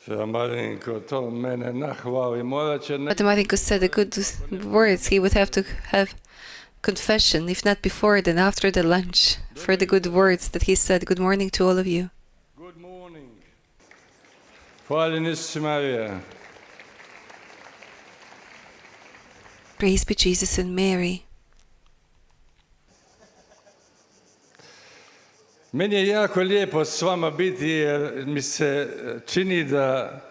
But Marinko said the good words. He would have to have confession, if not before, then after the lunch, for the good words that he said. Good morning to all of you. Good morning. Praise be Jesus and Mary. Meni je jako lijepo s vama biti jer mi se čini da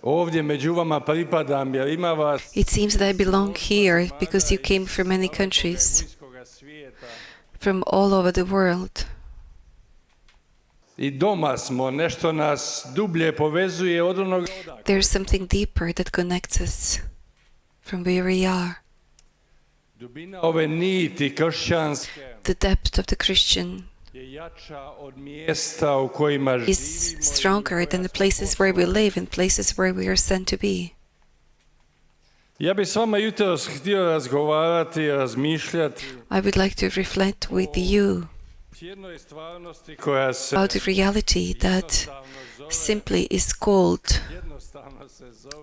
ovdje među vama pripadam jer ima vas. It seems that I belong here because you came from many countries, from all over the world. I doma smo, nešto nas dublje povezuje od onoga. There's something deeper that connects us from where we are. Dubina ove niti kršćanske. The depth of the Christian is stronger than the places where we live and places where we are sent to be. Ja bih s vama jutros htio razgovarati, razmišljati. I would like to reflect with you about the reality that simply is called,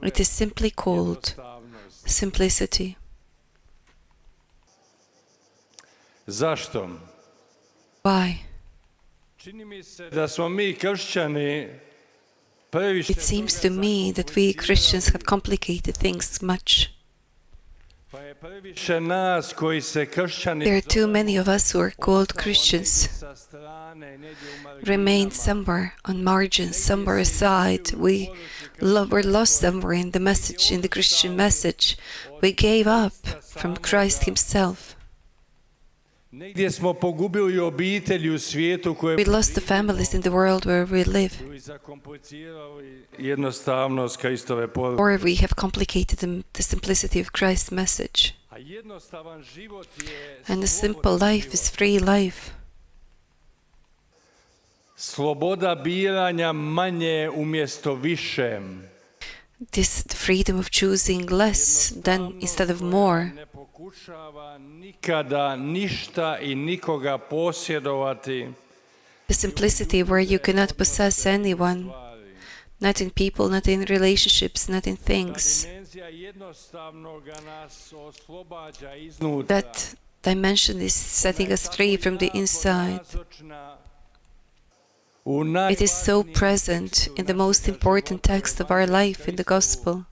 it is simply called simplicity. Zašto? Why? It seems to me that we Christians have complicated things much. There are too many of us who are called Christians, remain somewhere on margins, somewhere aside. We were lost somewhere in the message, in the Christian message. We gave up from Christ Himself. We lost the families in the world where we live. Or we have complicated the simplicity of Christ's message. And a simple life is free life. This freedom of choosing less than instead of more. The simplicity where you cannot possess anyone, not in people, not in relationships, not in things. That dimension is setting us free from the inside. It is so present in the most important text of our life, in the Gospel.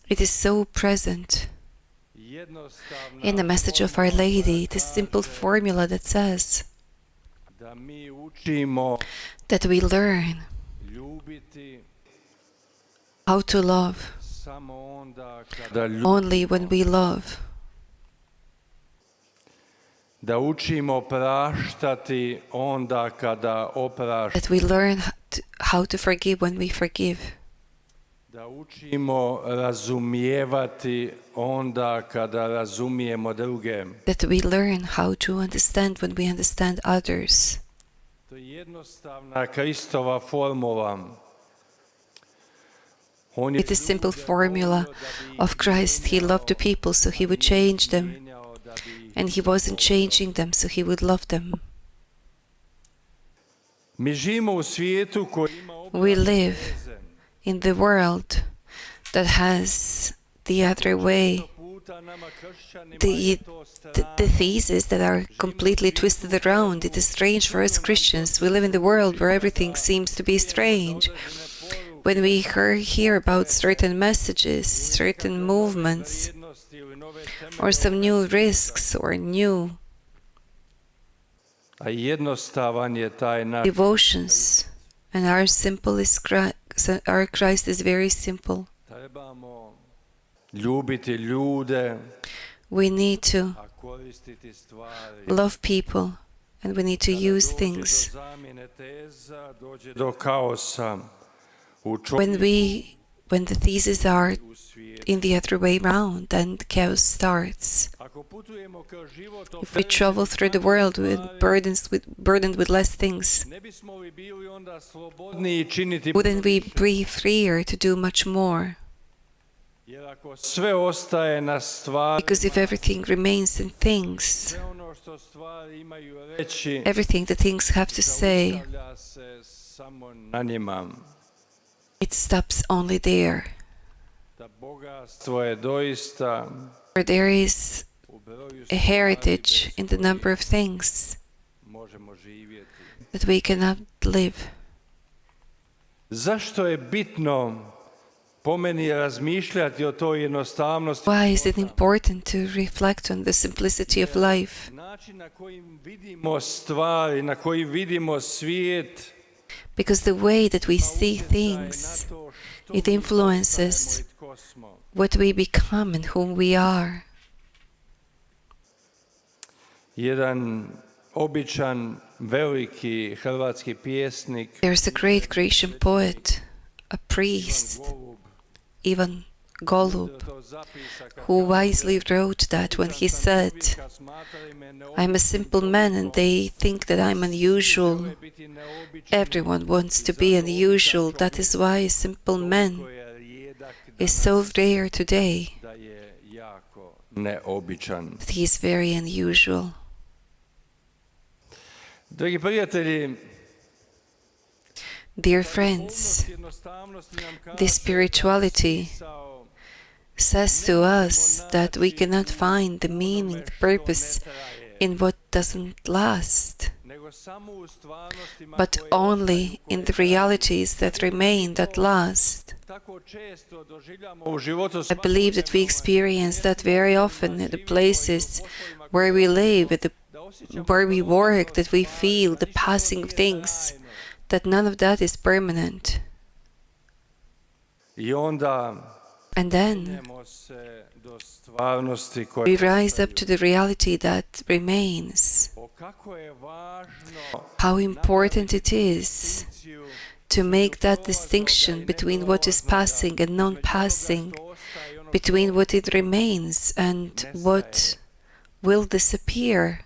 It is so present in the message of Our Lady, the simple formula that says that we learn how to love only when we love. That we learn how to forgive when we forgive. That we learn how to understand when we understand others. It is a simple formula of Christ. He loved the people, so He would change them. And He wasn't changing them, so He would love them. We live in the world that has the other way, the theses that are completely twisted around. It is strange for us Christians. We live in the world where everything seems to be strange. When we hear about certain messages, certain movements, or some new risks or new devotions, and our Christ is very simple. We need to love people, and we need to use things. When the theses are in the other way round, then chaos starts. If we travel through the world burdened with less things, wouldn't we be freer to do much more? ako sve ostaje na stvari, Because if everything remains in things, sve ono što stvari imaju reći, everything that things have to say, zaustavlja se samo na njima. it stops only there. Da bogatstvo je doista For there is u broju a stvari heritage in the number of things možemo živjeti. that we cannot live. Zašto je bitno po meni razmišljati o toj jednostavnosti? Why is it important to reflect on the simplicity of life? Način na kojim vidimo stvari, na koji vidimo svijet, Because the way that we see things, it influences what we become and whom we are. jedan običan veliki hrvatski pjesnik There's a great Grecian poet, a priest, Ivan Golub, who wisely wrote that when he said, I'm a simple man and they think that I'm unusual. Everyone wants to be unusual. That is why a simple man is so rare today. da je jako neobičan. That he is very unusual. Dragi prijatelji, Dear friends, this spirituality says to us that we cannot find the meaning, the purpose in what doesn't last, but only in the realities that remain, that last. I believe that we experience that very often in the places where we live, where we work, that we feel the passing of things, that none of that is permanent. And then we rise up to the reality that remains. How important it is to make that distinction between what is passing and non-passing, between what it remains and what will disappear.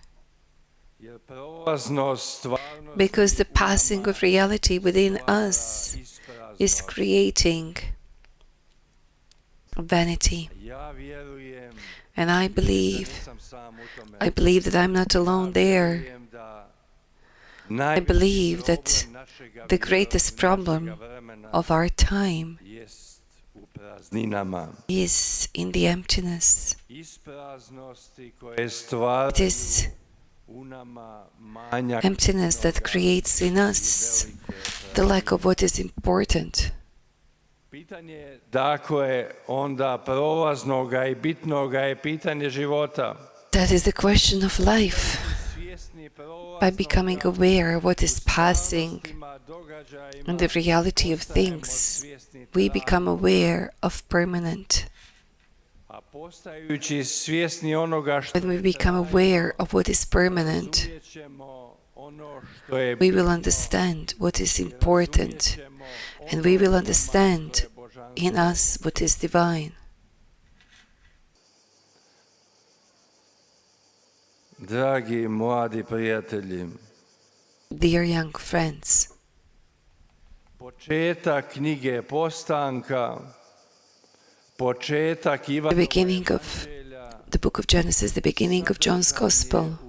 Because the passing of reality within us is creating vanity. And I believe that I'm not alone there. I believe that the greatest problem of our time is in the emptiness. It is emptiness that creates in us the lack of what is important. That is the question of life. By becoming aware of what is passing and the reality of things, we become aware of permanent. When we become aware of what is permanent, we will understand what is important, and we will understand in us what is divine. Dragi mladi prijatelji, Dear young friends, početak knjige Postanka, početak the beginning of the book of Genesis, the beginning of John's Gospel,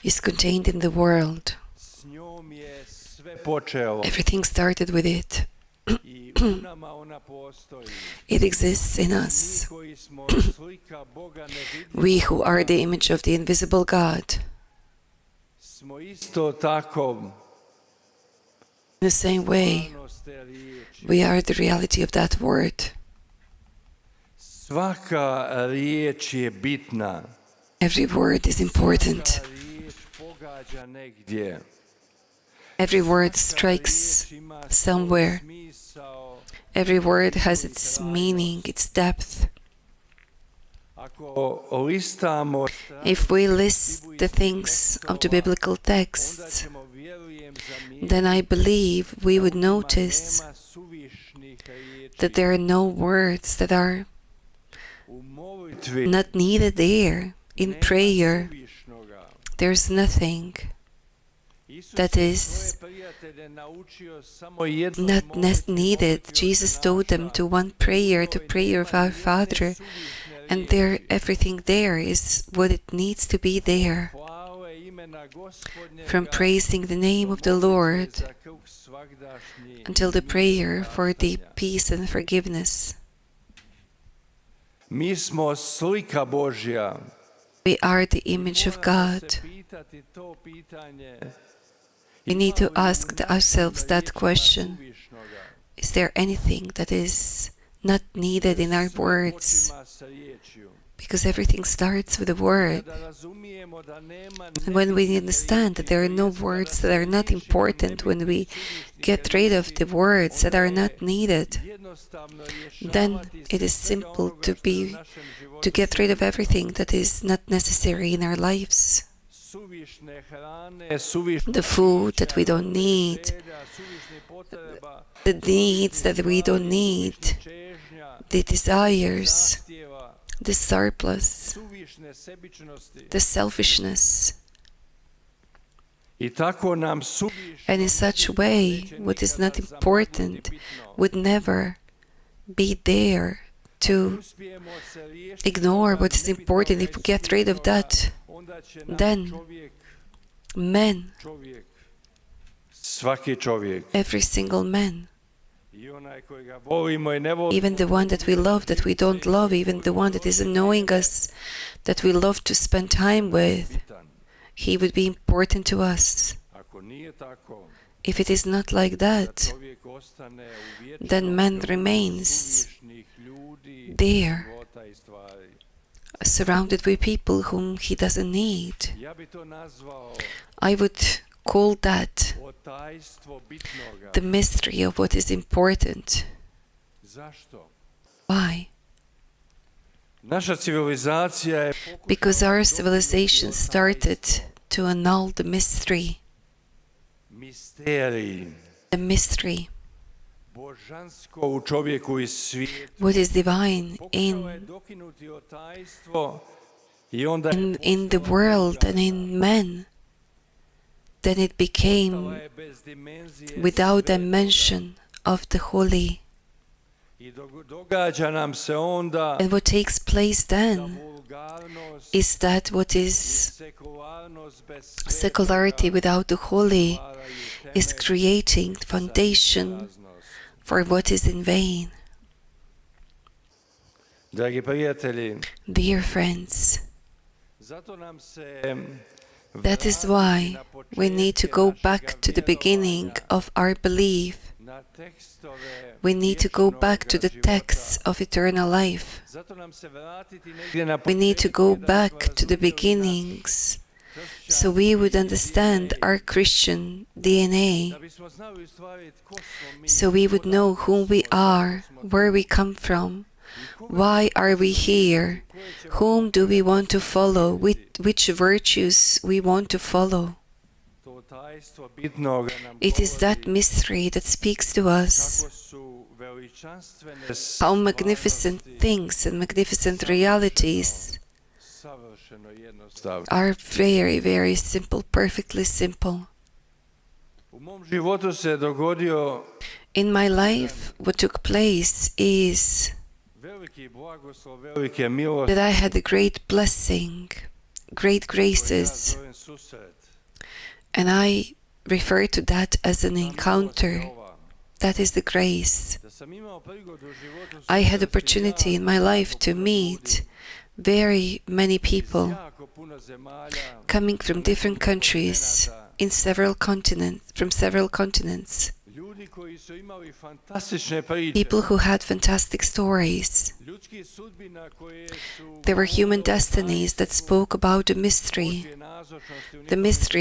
is contained in the world. Everything started with it. It exists in us. We who are the image of the invisible God. In the same way, we are the reality of that word. Every word is important. Every word strikes somewhere. Every word has its meaning, its depth. If we list the things of the biblical texts, then I believe we would notice that there are no words that are not needed there. In prayer, there's nothing that is not needed. Jesus taught them to one prayer, to pray of our Father, and there everything there is what it needs to be there. From praising the name of the Lord until the prayer for the peace and forgiveness. Mi smo slika Božja. We are the image of God. We need to ask ourselves that question. Is there anything that is not needed in our words? Because everything starts with a word. And when we understand that there are no words that are not important, when we get rid of the words that are not needed, then it is simple to get rid of everything that is not necessary in our lives. The food that we don't need, the needs that we don't need, the desires, the surplus, the selfishness. And in such a way, what is not important would never be there to ignore what is important. If we get rid of that, then men, every single man, even the one that we love, that we don't love, even the one that is annoying us, that we love to spend time with, he would be important to us. If it is not like that, then man remains there, surrounded with people whom he doesn't need. I would call that the mystery of what is important. Why? Because our civilization started to annul the mystery. The mystery. What is divine in the world and in men. Then it became without dimension of the holy. And what takes place then is that what is secularity without the holy is creating foundation for what is in vain. Dear friends, that is why we need to go back to the beginning of our belief. We need to go back to the texts of eternal life. We need to go back to the beginnings so we would understand our Christian DNA, so we would know who we are, where we come from, why are we here, whom do we want to follow, which virtues we want to follow. It is that mystery that speaks to us how magnificent things and magnificent realities are very, very simple, perfectly simple. In my life, what took place is that I had a great blessing, great graces, and I refer to that as an encounter. That is the grace. I had opportunity in my life to meet very many people coming from different countries in several continents, from several continents. People who had fantastic stories. There were human destinies that spoke about the mystery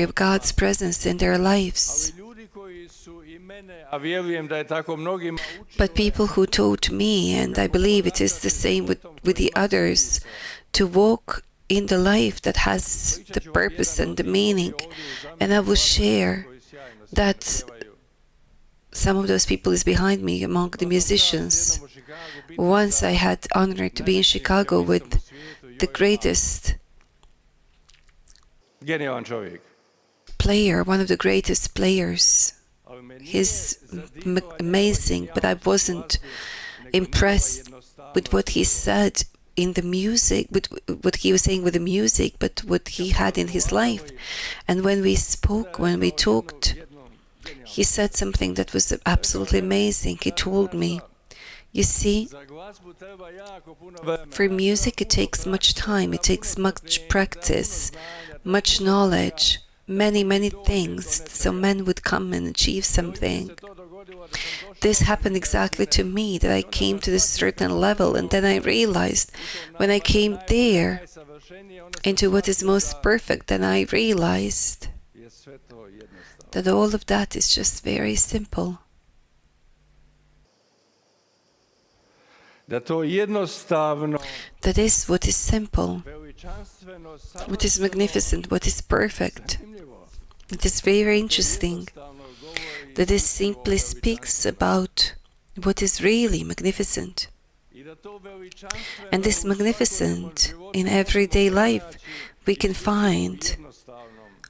of God's presence in their lives. But people who taught me, and I believe it is the same with the others, to walk in the life that has the purpose and the meaning. And I will share that some of those people is behind me among the musicians. Once I had honor to be in Chicago with the greatest player, one of the greatest players He's amazing, but I wasn't impressed with what he said in the music, with what he was saying with the music, but what he had in his life. And when we spoke, when we talked, he said something that was absolutely amazing. He told me, you see, for music it takes much time, it takes much practice, much knowledge, many things, so men would come and achieve something. This happened exactly to me, that I came to this certain level, and then I realized, when I came there, into what is most perfect, then I realized that all of that is just very simple. That is what is simple, what is magnificent, what is perfect. It is very interesting that this simply speaks about what is really magnificent. And this magnificent in everyday life we can find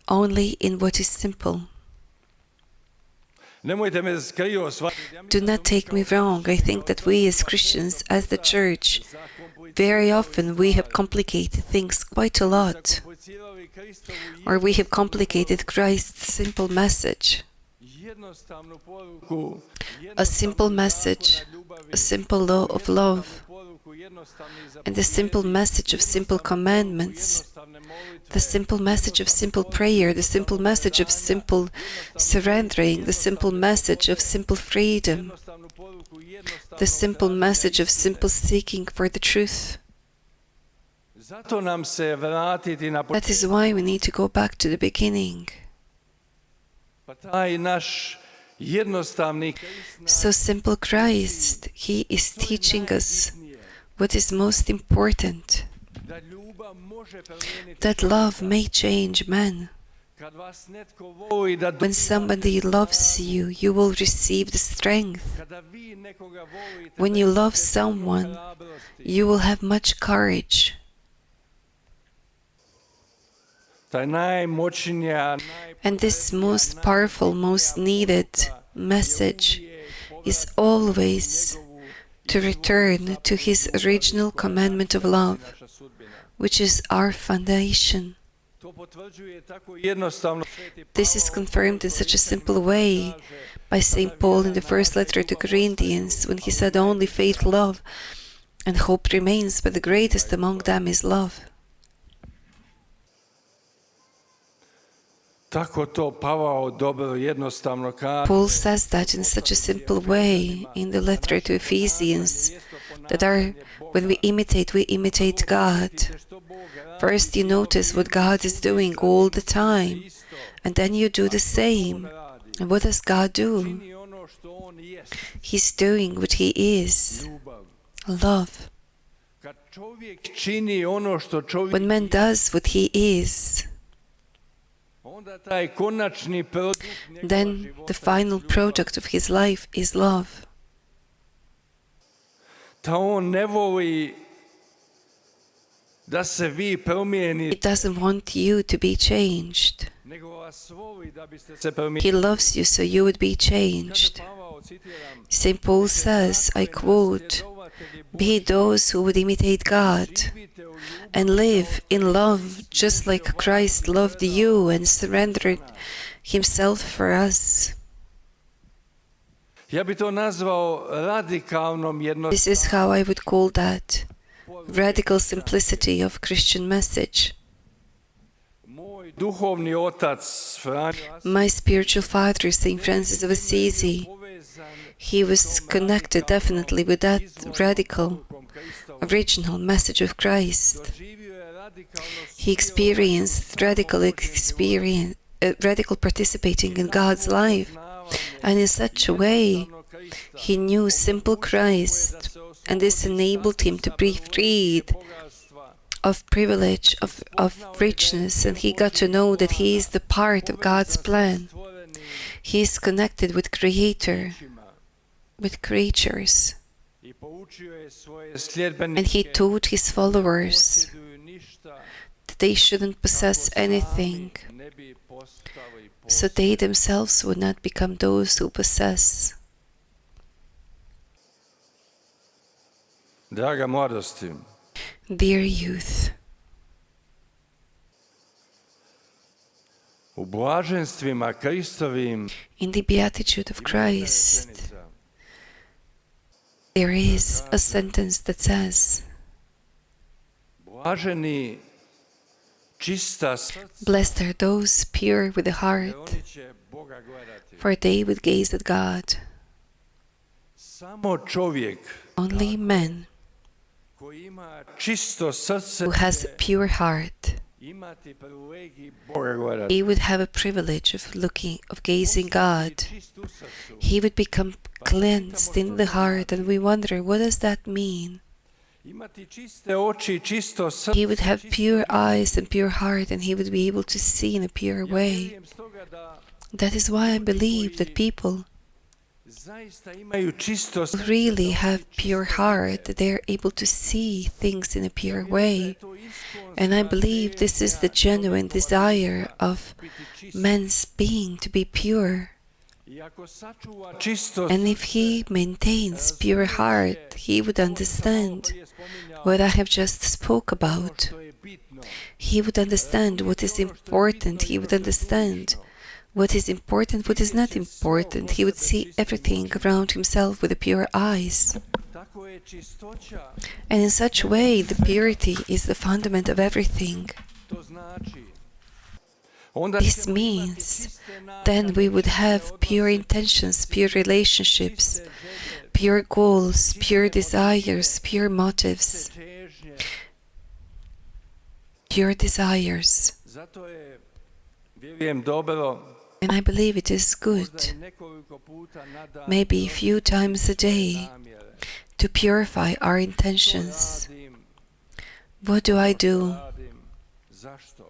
only in what is simple. Do not take me wrong. I think that we as Christians, as the Church, very often we have complicated things quite a lot. Or we have complicated Christ's simple message. A simple message, a simple law of love, and the simple message of simple commandments, the simple message of simple prayer, the simple message of simple surrendering, the simple message of simple freedom, the simple message of simple seeking for the truth. That is why we need to go back to the beginning. So simple Christ, He is teaching us what is most important, that love may change man. When somebody loves you, you will receive the strength. When you love someone, you will have much courage. And this most powerful, most needed message is always to return to His original commandment of love, which is our foundation. This is confirmed in such a simple way by St. Paul in the first letter to Corinthians, when he said only faith, love, and hope remains, but the greatest among them is love. Paul says that in such a simple way in the letter to Ephesians, that when we imitate God. First you notice what God is doing all the time, and then you do the same. And what does God do? He's doing what He is, love. When man does what he is, then the final product of his life is love. It doesn't want you to be changed. He loves you so you would be changed. St. Paul says, I quote, "Be those who would imitate God and live in love just like Christ loved you and surrendered Himself for us." This is how I would call that, radical simplicity of Christian message. My spiritual father, St. Francis of Assisi, he was connected definitely with that radical, original message of Christ. He experienced radical participating in God's life, and in such a way he knew simple Christ, and this enabled him to be freed of privilege, of richness, and he got to know that he is the part of God's plan. He is connected with Creator, with creatures. And he taught his followers that they shouldn't possess anything, so they themselves would not become those who possess. Draga mladosti, Dear youth, u blaženstvima Kristovim in the beatitude of Christ, there is a sentence that says, blaženi čista srca, "Blessed are those pure with the heart, oni će Boga gledati. for they would gaze at God." Samo čovjek Only man koji ima čisto srce who has a pure heart, imati privilegij Boga gledati. he would have a privilege of gazing God. Čist u srcu. He would become cleansed in the heart, and we wonder, what does that mean? Imati čiste oči, čisto srce. He would have pure eyes and pure heart, and he would be able to see in a pure way. Vjerujem stoga da That is why I believe that people zaista imaju čisto who srce. really have pure heart, that they are able to see things in a pure way. And I believe this is the genuine desire of man's being, to be pure. I ako sačuva čisto And if he maintains pure heart, he would understand what I have just spoke about. što je bitno, He would understand what is important. He would understand what is important, what is not important. He would see everything around himself with the pure eyes. tako je čistoća, And in such way, the purity is the fundament of everything. to znači. Onda This ćemo imati means čiste nakane, then we would have pure intentions, pure relationships, pure goals, pure desires, pure motives, težnje. pure desires. Zato je, vjerujem, dobro And I believe it is možda good, i nekoliko puta na dan maybe a few times a day, namjere. to purify our intentions. Radim, What do I do? radim. Zašto?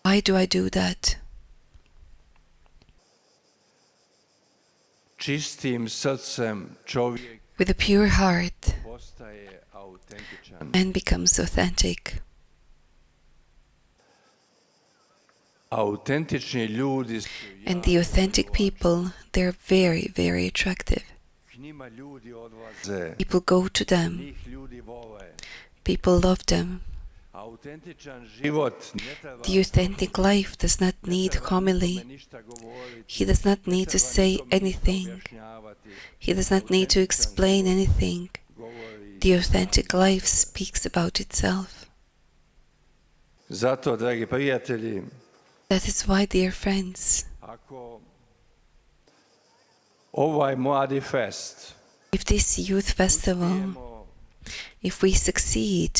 Why do I do that? Čistim srcem čovjek With a pure heart, postaje autentičan. man becomes authentic. Autentični ljudi su And the authentic people, they're very, very attractive. k njima ljudi odlaze, People go to them. njih ljudi vole. People love them. Autentičan život ne treba The authentic life does not need homily. ništa govoriti, He does not need to say anything. objašnjavati, He does not need to explain anything. govori. The authentic life speaks about itself. Zato, dragi prijatelji, That is why, dear friends, ako ovaj mladi fest if this youth festival, uspijemo if we succeed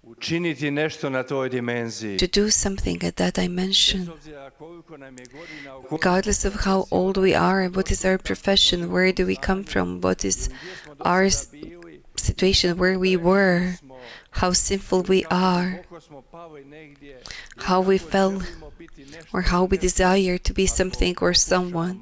učiniti nešto na toj dimenziji, to do something at that dimension, bez obzira koliko nam je godina, u regardless of how old we are, what is our profession, where do we come from, what is our bili, situation, where we were, how sinful we are, koliko smo pali negdje, how we fell, želimo biti nešto, or how we desire to be something or someone.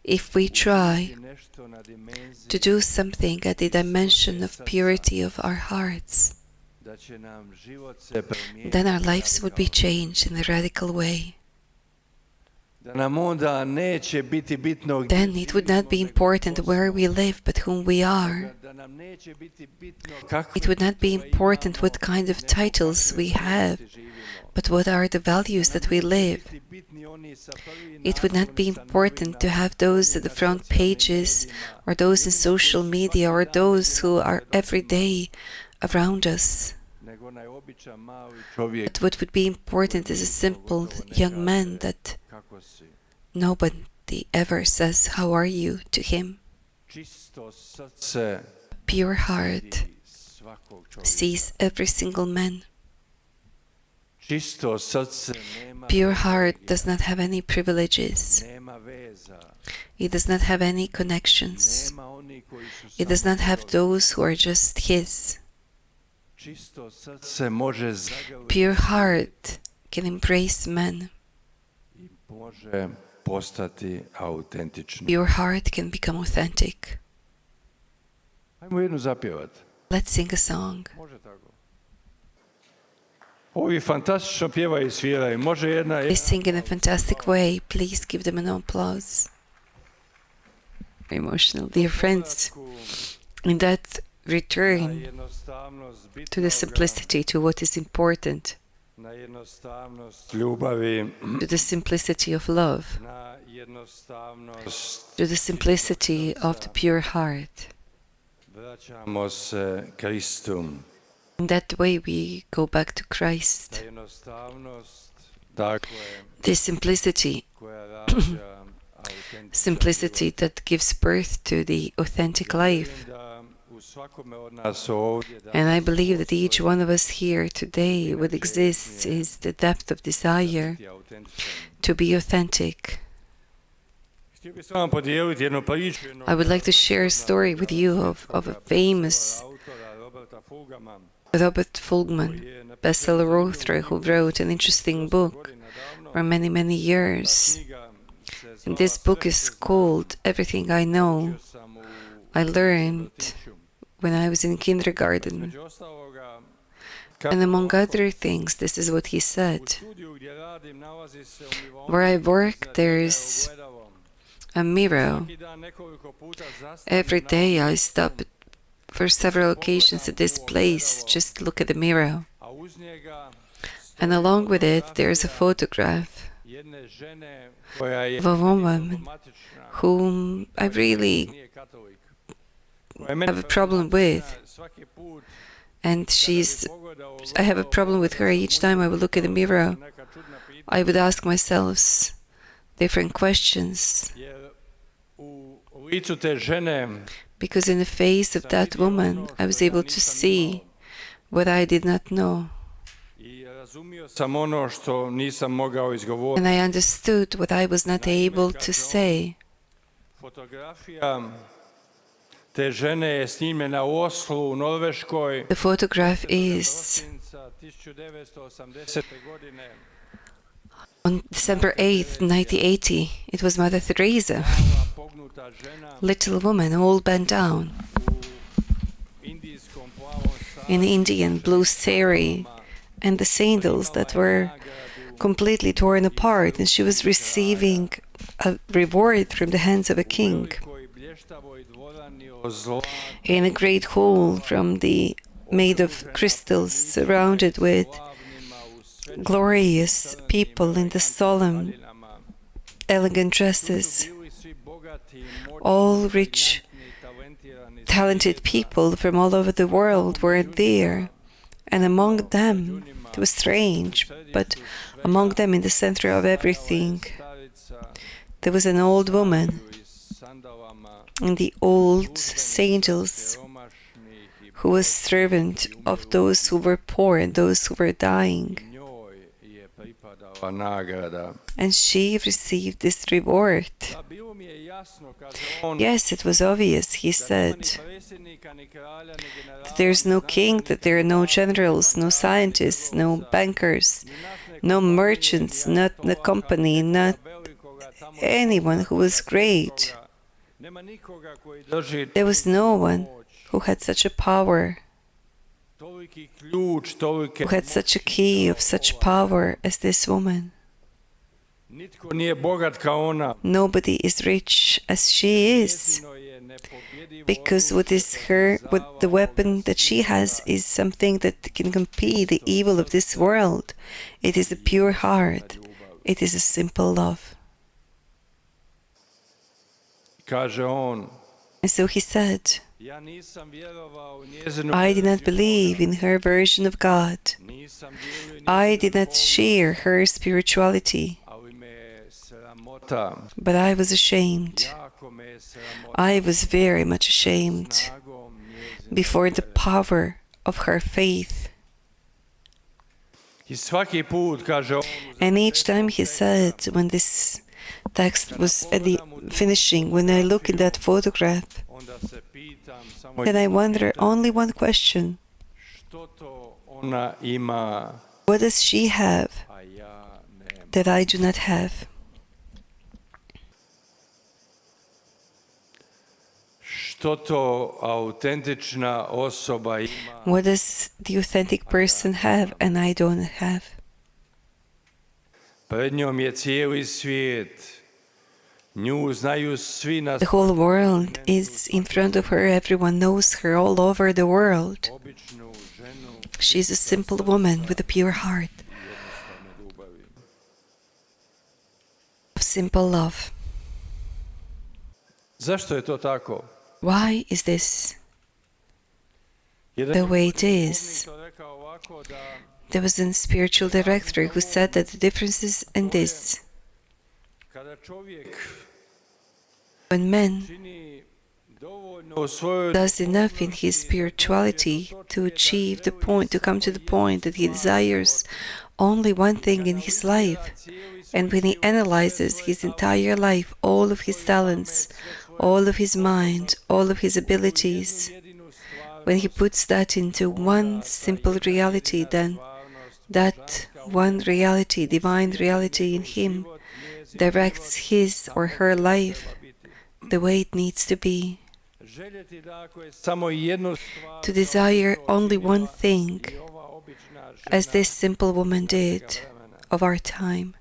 If we try nešto na dimenziji, to do something at the dimension of purity of our hearts, da će nam život se promijeniti, then our lives would be changed in a radical way. da nam onda neće biti bitno gdje Then it would not be important where we live, but whom we are. da nam neće biti bitno kakve It would not be important what kind of titles we have, but what are the values that we live. bitni oni sa prvim It would not be important to have those at the front pages, or those in social media, or those who are every day around us. nego onaj običan mali čovjek. But what would be important is a simple young man that Kako si? nobody ever says, "How are you?" to him. Čisto srce Pure heart vidi svakog čovjeka. sees every single man. Čisto srce nema Pure heart does not have any privileges. nema veza. It does not have any connections. Nema oni koji su It does not have those who are just his. Čisto srce može zagrliti Pure heart can embrace man. i može postati autentični. Pure heart can become authentic. Ajmo jednu zapjevati. Let's sing a song. Može tako. Ovi fantastično pjevaju i sviraju. Može jedna... They sing in a fantastic way. Please give them an applause. Emotional. Dear friends, in that return to the simplicity, to what is important, na jednostavnost ljubavi, to the simplicity of love, na jednostavnost to the simplicity of the pure heart. vraćamo se Kristu. In that way we go back to Christ. Ta jednostavnost, dakle, The simplicity, koja rađa simplicity that gives birth to the authentic life. u svakome od nas ovdje And I believe that each one of us here today, what exists is the depth of desire to be authentic. Htio bih s vama podijeliti jednu priču I would like to share a story with you of a famous autora Roberta Fulgama, Robert Fulgman, bestseller author, who wrote an interesting book for many, many years. And this book is called Everything I Know I Learned when I was in kindergarten. And among other things, this is what he said. Where I work, there's a mirror. Every day I stop for several occasions at this place, just look at the mirror. And along with it, there's a photograph of a woman whom I really have a problem with. And I have a problem with her each time I would look at the mirror. I would ask myself different questions. Because in the face of that woman, I was able to see what I did not know. And I understood what I was not able to say. The photograph is on December 8th, 1980. It was Mother Teresa, little woman, all bent down, in Indian blue sari, and the sandals that were completely torn apart, and she was receiving a reward from the hands of a king in a great hall made of crystals, surrounded with glorious people in the solemn, elegant dresses. All rich, talented people from all over the world were there, and among them, it was strange, but among them, in the center of everything, there was an old woman in the old sandals, who was servant of those who were poor and those who were dying. And she received this reward. Yes, it was obvious, he said, that there's no king, that there are no generals, no scientists, no bankers, no merchants, not the company, not anyone who was great. There was no one who had such a power, who had such a key of such power as this woman. Nobody is rich as she is, because what the weapon that she has is something that can compete the evil of this world. It is a pure heart. It is a simple love. And so he said, I did not believe in her version of God. I did not share her spirituality. But I was ashamed. I was very much ashamed before the power of her faith. And each time he said, when this text was at the finishing, when I look in that photograph, then I wonder only one question. What does she have that I do not have? što to autentična osoba ima? What does the authentic person have and I don't have? Pred njom je cijeli svijet. Nju znaju svi na The whole world is in front of her. Everyone knows her all over the world. običnu ženu She's a simple woman with a pure heart jednostavne ljubavi. of simple love. Zašto je to tako? Why is this Jedan the je way it duhovnik is? to rekao ovako da There was a spiritual director who said that the difference is in this. kada čovjek When man čini dovoljno u svojoj does enough in his spirituality to achieve the point, to come to the point that he desires only one thing in his life, and when he analyzes his entire life, all of his talents, all of his mind, all of his abilities, when he puts that into one simple reality, then that one reality, divine reality in him, directs his or her life the way it needs to be. željeti da ako je samo jednu stvar To desire only one thing, ova obična žena. as this simple woman did of our time.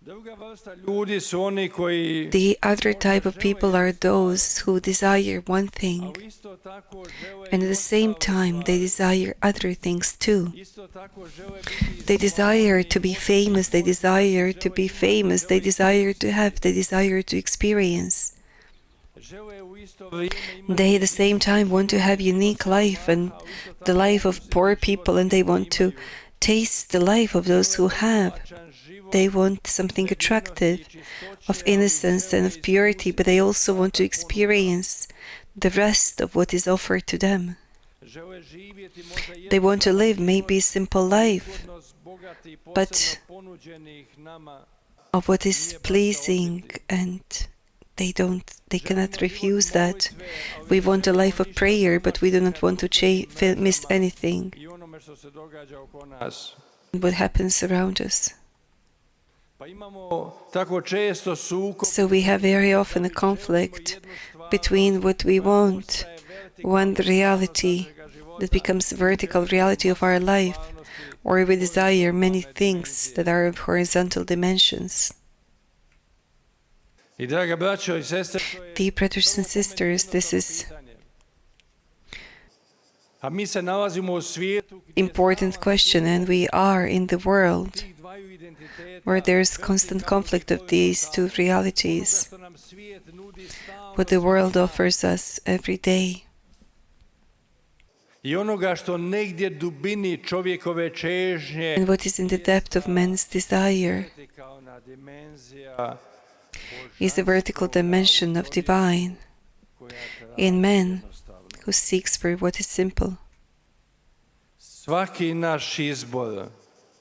Druga vrsta ljudi su oni koji The other type of people are those who desire one thing, a isto tako žele and at the same time they desire other things too. isto tako žele biti They desire to be famous, they desire to be famous, they desire to have, they desire to experience. žele u isto vrijeme imati They at the same time want to have unique life and the life of poor people, and they want to taste the life of those who have. život They want something attractive, of innocence and of purity, but they also want to experience the rest of what is offered to them. žele živjeti možda They want to live maybe a simple life jednost bogati but- posebno ponuđenih nama of what is pleasing, and they cannot refuse that. We want a life of prayer, but we do not want to miss anything i onome što se događa oko nas. what happens around us. Pa imamo tako često sukob So we have very often a conflict between what we want, one reality that becomes vertical reality of our life, or we desire many things that are of horizontal dimensions. i draga braćo i sestre, Dear brothers and sisters, this is a mi se nalazimo u svijetu important question, and we are in the world tih dvaju identiteta where there is constant conflict of these two realities, što nam svijet nudi stalno what the world offers us every day, i onoga što negdje dubini čovjekove čežnje and what is in the depth of man's desire vertikalna dimenzija is the vertical dimension of divine koja in man jednostavno. who seeks for what is simple. Svaki naš izbor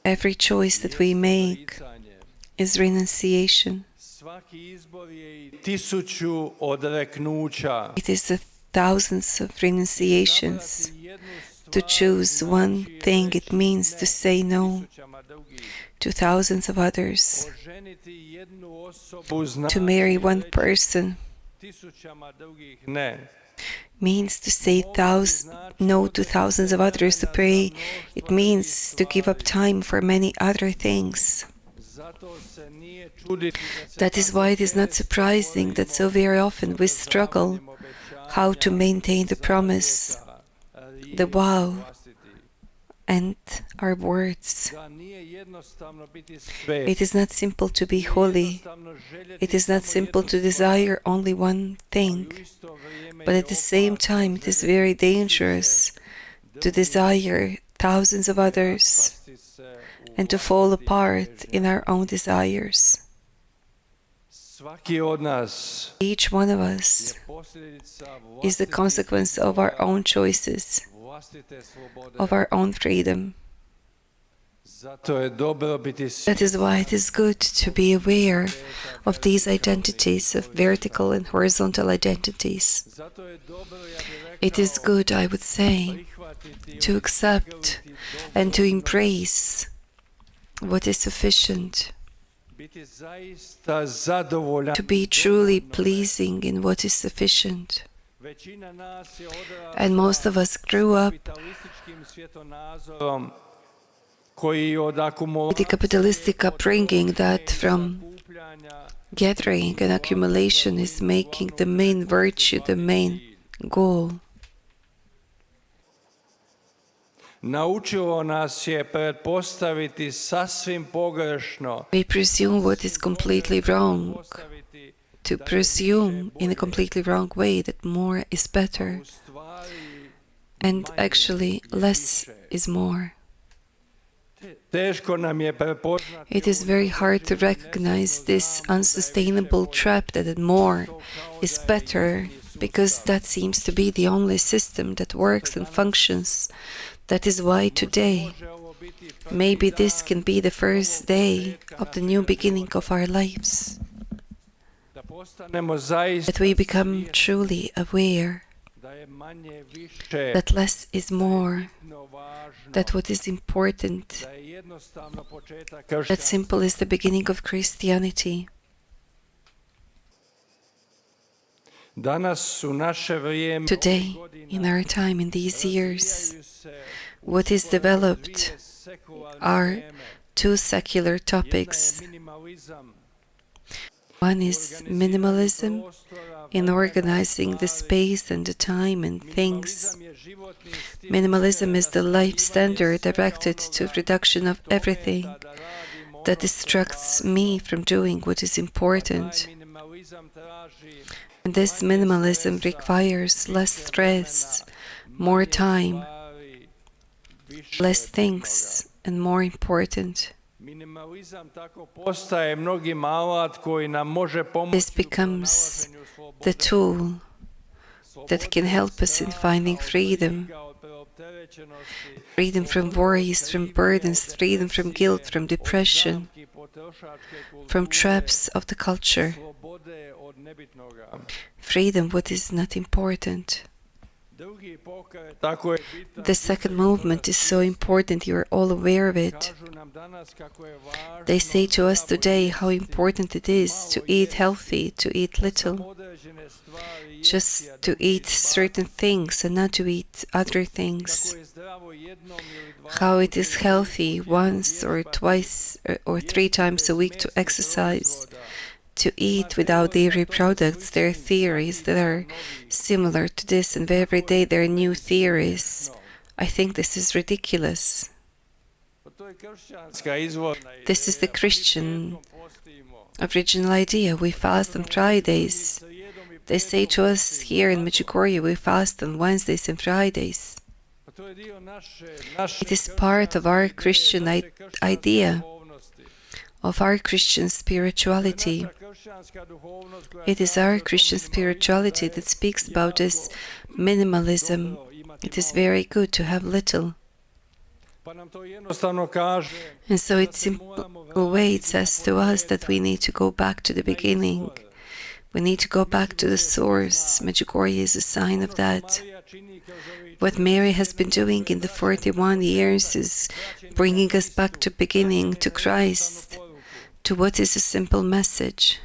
Every choice that we make pitanje. is renunciation. Svaki izbor je i 1000 odreknuća. It is the thousands of renunciations. Zabrati jednu To stvar choose one znači thing, it reći means to ne say no 1000 drugih. to thousands of others. Oženiti jednu osobu To znači marry one reći person 1000 drugih ne. means to say no to thousands of others. To pray, it means to give up time for many other things. Zato se nije čuditi da se That is why it is not surprising that so very often we struggle how to maintain the promise, the vow, and our words. da nije jednostavno biti svet. It is not simple to be holy. Jednostavno željeti It is not samo simple jednu to desire only one thing. stvar. U isto vrijeme But je at the same opasno time, it is željeti very dangerous to desire thousands of others pasti se u and to fall vlastiti apart težnje. in our own desires. Svaki od nas Each one of us je posljedica is the consequence of our own choices, vlastite slobode. of our own freedom. Zato je dobro biti That is why it is good to be aware of these identities, of vertical and horizontal identities. Zato je dobro, ja bih rekao, It is good, I would say, prihvatiti to accept and to embrace what is sufficient, biti zaista zadovoljan to be truly pleasing in what is sufficient. And most of us grew up with the capitalistic upbringing that from gathering and accumulation is making the main virtue, the main goal. Naučilo nas je pretpostaviti sasvim pogrešno. We presume what is completely wrong, to presume in a completely wrong way that more is better, and actually less is more. It is very hard to recognize this unsustainable trap that more is better, because that seems to be the only system that works and functions. That is why today, maybe this can be the first day of the new beginning of our lives. That we become truly aware that less is more, that what is important, that simple is the beginning of Christianity. Today, in our time, in these years, what is developed are two secular topics. One is minimalism in organizing the space and the time and things. Minimalism is the life standard directed to reduction of everything that distracts me from doing what is important. And this minimalism requires less stress, more time, less things, and more important. This becomes the tool that can help us in finding freedom. Freedom from worries, from burdens, freedom from guilt, from depression, from traps of the culture. Freedom, what is not important. The second movement is so important, you are all aware of it. They say to us today how important it is to eat healthy, to eat little, just to eat certain things and not to eat other things. How it is healthy once or twice or 3 times a week to exercise, to eat without dairy products. There are theories that are similar to this, and every day there are new theories. I think this is ridiculous. This is the Christian original idea. We fast on Fridays. They say to us here in Medjugorje, we fast on Wednesdays and Fridays. It is part of our Christian idea, of our Christian spirituality. It is our Christian spirituality that speaks about this minimalism. It is very good to have little. And so in simple way it says to us that we need to go back to the beginning. We need to go back to the source. Medjugorje is a sign of that. What Mary has been doing in the 41 years is bringing us back to beginning, to Christ, to what is a simple message,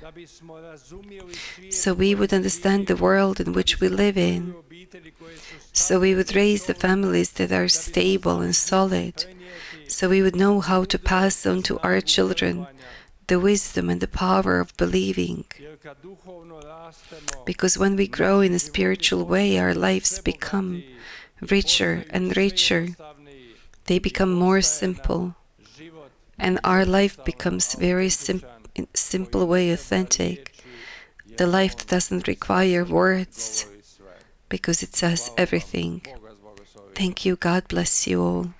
so we would understand the world in which we live in, so we would raise the families that are stable and solid, so we would know how to pass on to our children the wisdom and the power of believing. Because when we grow in a spiritual way, our lives become richer and richer. They become more simple. And our life becomes very simple way, authentic. The life that doesn't require words, because it says everything. Thank you. God bless you all.